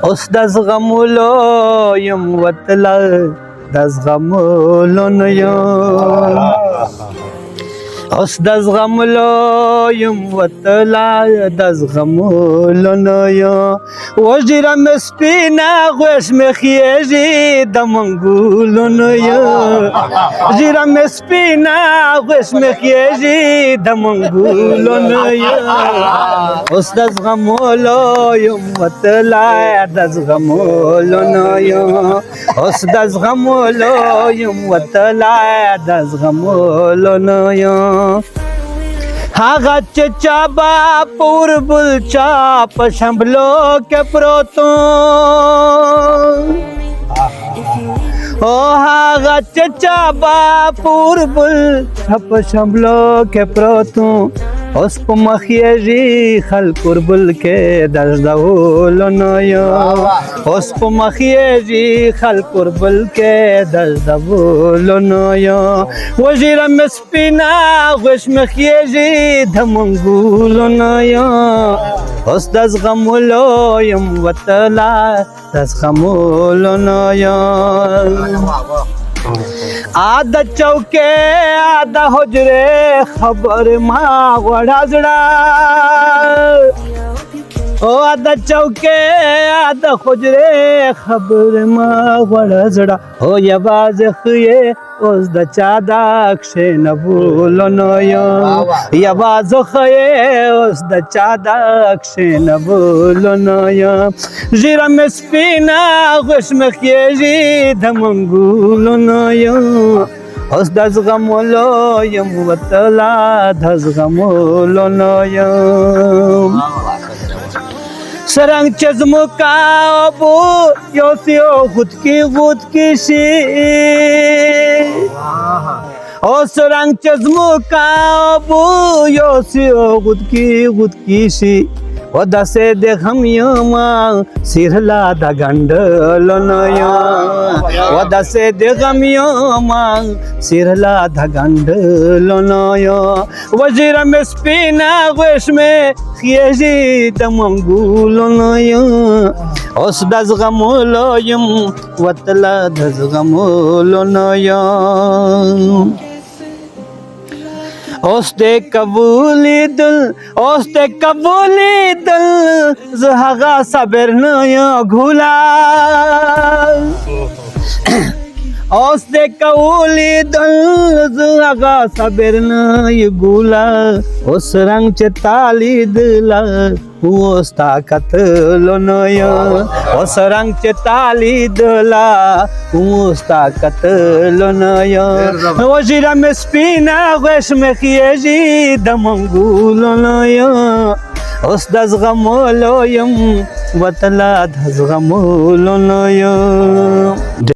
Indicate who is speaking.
Speaker 1: اوس د زغمولو یم وتله د زغمولو نه یم اوس د زغمولو یم وتله د زغمولو نه یم وژیره مې سپینه غوښ مې خیږي د منګولو نه یم ژیره مې سپینه غوښ مې خیږي د منګولو نه یم اوس د زغمولو یم وتله د زغمولو نه یم اوس د زغمولو یم وتله د زغمولو نه یم هغه چې چا به پور بل چا په شمبلو کې پروتو او هغه چې چا به پور بل چا په شمبلو کې پروتو اوس په مخ یې خلک وربل کې د زړولو نه یم اوس په مخ یې خلک وربل کې د زړولو نه یم وژیره مې سپینه غوښ مې خیږي د منګولو نه یم اوس د زغمولو یم وتله د زغمولو نه یم آد چوکے آد حجرے خبر ما غوڑا زڑا او آد چوکے آد حجرے خبر ما غوڑا زڑا او یواز خیے اوس د چا دا کښې نه بولو نه یم یواز خیے اوس د چا دا کښې نه بولو نه یم ژیره مې سپینه غوښ مې خیږي د منګولو نه یم اوس د زغمولو یم وتله د زغمولو نه یم سرنگ چزمو کابو یو سیو خود کی شی او سرنگ چزمو کابو یو سیو خود کی شی و دسه دغم یما سیرلا د غندلو نه یم و دسه دغم یما سیرلا د غندلو نه یم وزیره مې سپینه غوښ مې خیږي د منګولو نه یم اوس د زغمولو یم وتله د زغمولو نه یم اوس دې قبولې دل زه هغه صبر نه یم ګولا اوس دې قبولې دل زه هغه صبر نه یم ګولا اوس رنګ چې تالی دله اوس تا کتلو نه یم اوس رنګ چې تالی دله اوس تا کتلو نه یم وژیره مې سپینه غوښ مې خیږي د منګولو نه یم اوس د زغمولو یم وتله د زغمولو نه یم